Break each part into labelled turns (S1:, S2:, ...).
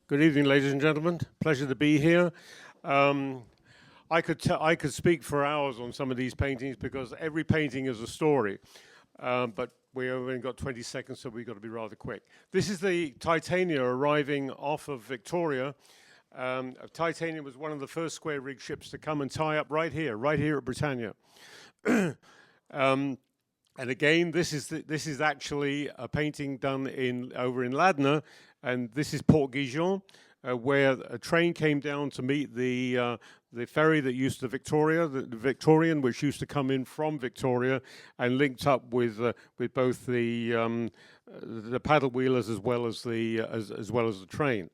S1: Good evening, ladies and gentlemen. Pleasure to be here. Um, I could speak for hours on some of these paintings because every painting is a story. But we only got 20 seconds, so we've got to be rather quick. This is the Titania arriving off of Victoria. Titania was one of the first square rig ships to come and tie up right here at Britannia. And again, this is actually a painting done over in Ladner, and this is Port Guigon, where a train came down to meet the ferry that used the Victorian, which used to come in from Victoria, and linked up with both the paddle wheelers as well as the train.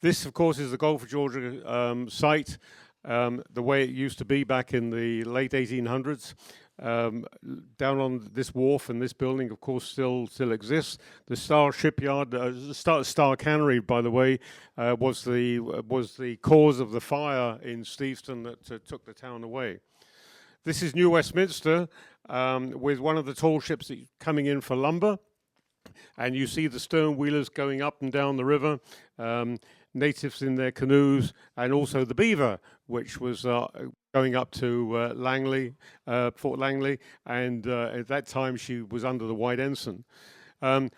S1: This, of course, is the Gulf of Georgia site, the way it used to be back in the late 1800s. Down on this wharf, and this building, of course, still exists. The Star Shipyard, Star Cannery, by the way, was the cause of the fire in Steveston that took the town away. This is New Westminster, with one of the tall ships coming in for lumber, and you see the stern wheelers going up and down the river. Natives in their canoes, and also the Beaver, which was going up to Fort Langley, and at that time she was under the White Ensign.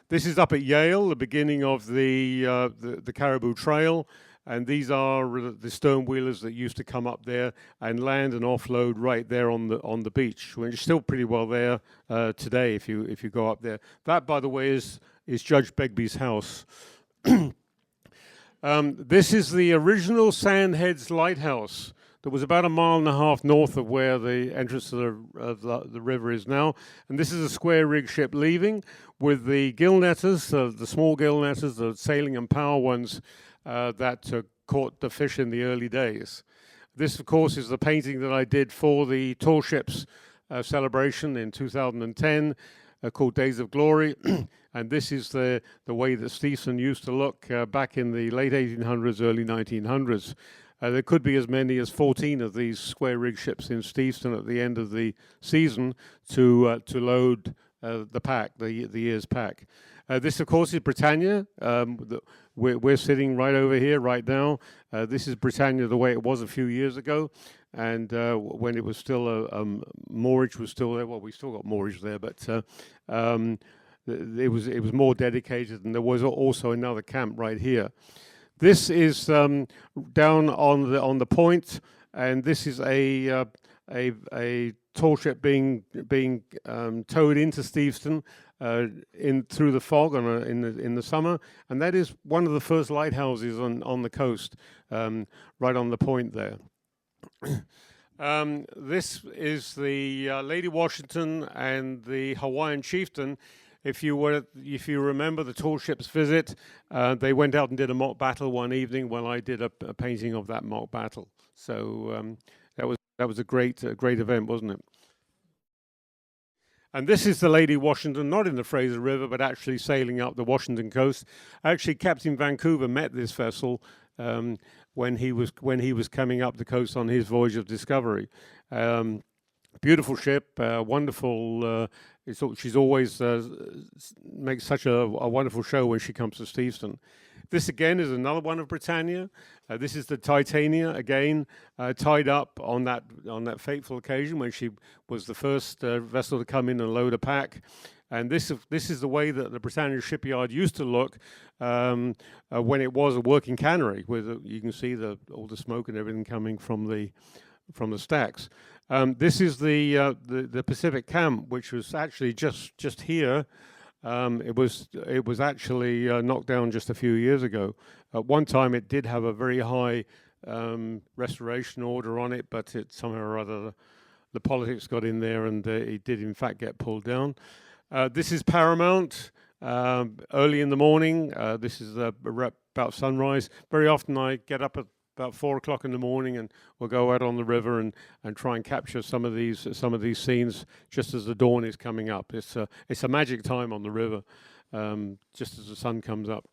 S1: This is up at Yale, the beginning of the Caribou Trail, and these are the stern wheelers that used to come up there and land and offload right there on the beach, which is still pretty well there today if you go up there. That, by the way, is Judge Begbie's house. This is the original Sandheads Lighthouse that was about 1.5 miles north of where the entrance to the river is now. And this is a square rig ship leaving with the gill netters, the small gill netters, the sailing and power ones that caught the fish in the early days. This, of course, is the painting that I did for the tall ships celebration in 2010. Called Days of Glory, and this is the way that Steveston used to look back in the late 1800s, early 1900s. There could be as many as 14 of these square rig ships in Steveston at the end of the season to load the year's pack. This, of course, is Britannia. We're sitting right over here right now. This is Britannia the way it was a few years ago. And when it was still moorage was still there. Well, we still got moorage there, but it was more dedicated, and there was also another camp right here. This is down on the point, and this is a tall ship being towed into Steveston through the fog in the summer, and that is one of the first lighthouses on the coast, right on the point there. This is the Lady Washington and the Hawaiian Chieftain. If you remember the tall ship's visit, they went out and did a mock battle one evening when I did a painting of that mock battle. So that was a great event, wasn't it? And this is the Lady Washington, not in the Fraser River, but actually sailing up the Washington coast. Actually, Captain Vancouver met this vessel when he was coming up the coast on his voyage of discovery. Beautiful ship, wonderful. She's always makes such a wonderful show when she comes to Steveston. This again is another one of Britannia. This is the Titania again, tied up on that fateful occasion when she was the first vessel to come in and load a pack. And this is the way that the Britannia shipyard used to look when it was a working cannery. You can see all the smoke and everything coming from the stacks. This is the Pacific camp, which was actually just here. It was actually knocked down just a few years ago. At one time, it did have a very high restoration order on it, but somehow or other the politics got in there, and it did in fact get pulled down. This is Paramount, early in the morning. This is about sunrise. Very often I get up at about 4 o'clock in the morning, and we'll go out on the river and try and capture some of these scenes just as the dawn is coming up. It's a magic time on the river, just as the sun comes up.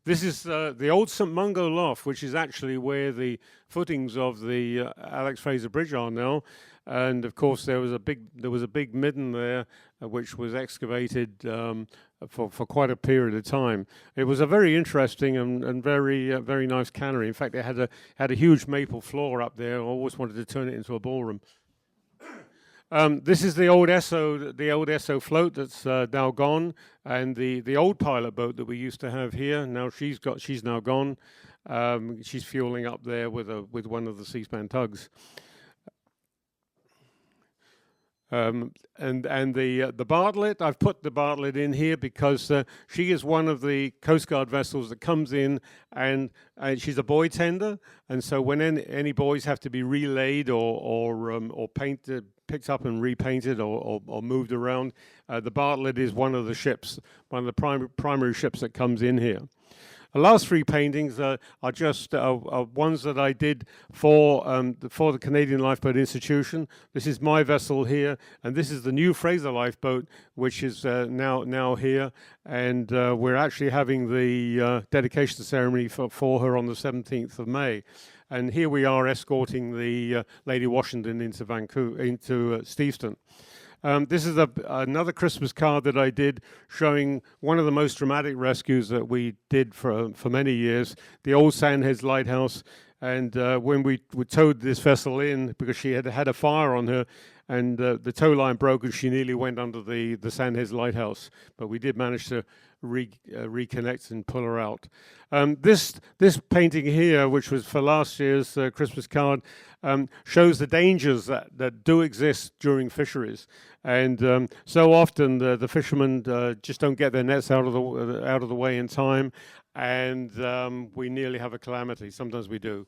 S1: This is the old St Mungo Loft, which is actually where the footings of the Alex Fraser Bridge are now. And of course, there was a big midden there which was excavated for quite a period of time. It was a very interesting and very nice cannery. In fact, it had a huge maple floor up there. I always wanted to turn it into a ballroom. This is the old Esso float that's now gone, and the old pilot boat that we used to have here. Now she's now gone. She's fueling up there with one of the C-span tugs. And the Bartlett, I've put the Bartlett in here because she is one of the Coast Guard vessels that comes in, and she's a buoy tender, and so when any buoys have to be relayed or painted, picked up and repainted or moved around, the Bartlett is one of the ships, one of the primary ships that comes in here. The last three paintings are just ones that I did for the Canadian Lifeboat Institution. This is my vessel here, and this is the new Fraser lifeboat, which is now here. And we're actually having the dedication ceremony for her on the 17th of May. And here we are escorting the Lady Washington into Steveston. This is another Christmas card that I did showing one of the most dramatic rescues that we did for many years, the old Sandheads Lighthouse. And when we towed this vessel in, because she had a fire on her, and the tow line broke and she nearly went under the Sandheads Lighthouse. But we did manage to reconnect and pull her out. This painting here, which was for last year's Christmas card, shows the dangers that do exist during fisheries, and so often the fishermen just don't get their nets out of the way in time, and we nearly have a calamity. Sometimes we do.